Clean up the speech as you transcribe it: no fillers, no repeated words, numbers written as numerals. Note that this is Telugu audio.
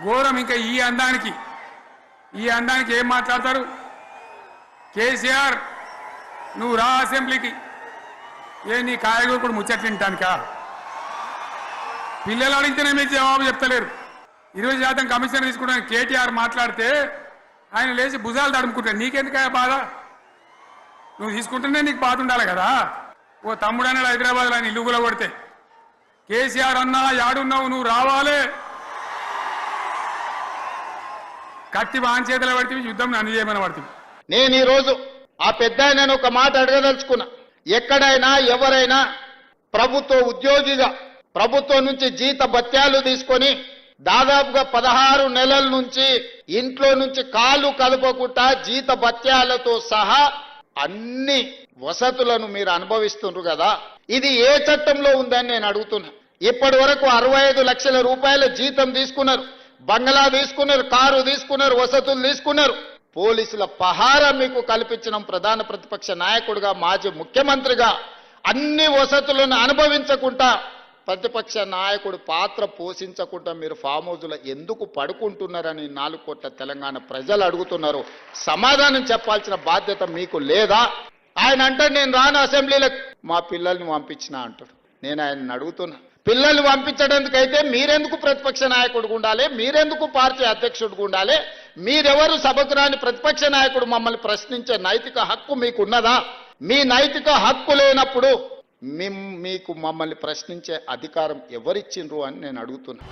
ఘోరం. ఇంకా ఈ అందానికి ఏం మాట్లాడతారు? కేసీఆర్ నువ్వు రా అసెంబ్లీకి, నీ కాయగూరు కూడా ముచ్చట్లు తింటానికా? పిల్లలు అడిగితేనే మీరు జవాబు చెప్తలేరు. 20% కమిషన్ తీసుకుంటాను కేటీఆర్ మాట్లాడితే ఆయన లేచి భుజాలు తడుముకుంటాడు. నీకెందుకయ్యా బాధ? నువ్వు తీసుకుంటేనే నీకు బాధ ఉండాలి కదా. ఓ తమ్ముడు అన్నాడు హైదరాబాద్లో, ఆయన ఇల్లు కూడా కొడితే, కేసీఆర్ అన్నా యాడున్నావు, నువ్వు రావాలే. కత్తి వాన్ చేతులు పడితే యుద్ధం నన్ను చేయమని పడుతుంది. నేను ఈరోజు ఆ పెద్ద ఆయన ఒక మాట అడగదలుచుకున్నా. ఎక్కడైనా ఎవరైనా ప్రభుత్వ ఉద్యోగిగా ప్రభుత్వం నుంచి జీత భత్యాలు తీసుకొని దాదాపుగా 16 నెలల నుంచి ఇంట్లో నుంచి కాలు కదపకుండా జీత భత్యాలతో సహా అన్ని వసతులను మీరు అనుభవిస్తున్నారు కదా, ఇది ఏ చట్టంలో ఉందని నేను అడుగుతున్నా. ఇప్పటి వరకు 65 లక్షల రూపాయల జీతం తీసుకున్నారు, బంగ్లా తీసుకున్నారు, కారు తీసుకున్నారు, వసతులు తీసుకున్నారు. పోలీసుల పహారా మీకు కల్పించిన ప్రధాన ప్రతిపక్ష నాయకుడిగా, మాజీ ముఖ్యమంత్రిగా అన్ని వసతులను అనుభవించకుండా, ప్రతిపక్ష నాయకుడు పాత్ర పోషించకుండా మీరు ఫామ్ హౌస్లో ఎందుకు పడుకుంటున్నారని 4 కోట్ల తెలంగాణ ప్రజలు అడుగుతున్నారు. సమాధానం చెప్పాల్సిన బాధ్యత మీకు లేదా? ఆయన అంటే నేను రాను అసెంబ్లీలకు, మా పిల్లల్ని పంపించిన అంటాడు. నేను ఆయన్ని అడుగుతున్నా, పిల్లల్ని పంపించడానికైతే మీరెందుకు ప్రతిపక్ష నాయకుడిగా ఉండాలి? మీరెందుకు పార్టీ అధ్యక్షుడిగా ఉండాలి? మీరెవరు సభకు రాని ప్రతిపక్ష నాయకుడు మమ్మల్ని ప్రశ్నించే నైతిక హక్కు మీకున్నదా? మీ నైతిక హక్కు లేనప్పుడు మీకు మమ్మల్ని ప్రశ్నించే అధికారం ఎవరిచ్చిండ్రు అని నేను అడుగుతున్నా.